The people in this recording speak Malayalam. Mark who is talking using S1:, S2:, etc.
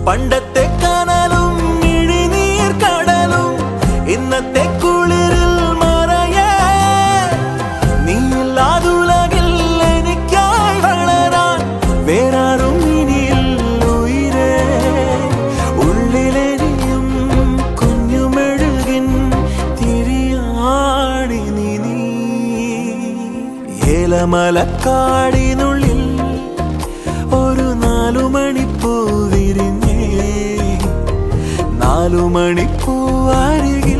S1: പണ്ടത്തെ കനലും ഇഴിനീർ കടലും ഇന്നത്തെ കുളിരിൽ മറയേ നീയില്ലാതുലകിൽ എനിക്കായി വളരാൻ വേറാരും ഇനിയില്ല ഉയിരേ ഉള്ളിലെരിയും കുഞ്ഞുമെഴുകിൻ തിരിയാണി നീ ഏലമലക്കാടിനുള്ളിൽ ഒരു 4 മണിപ്പൂ വിരിഞ്ഞേ 4 മണിപ്പൂ അരികിൽ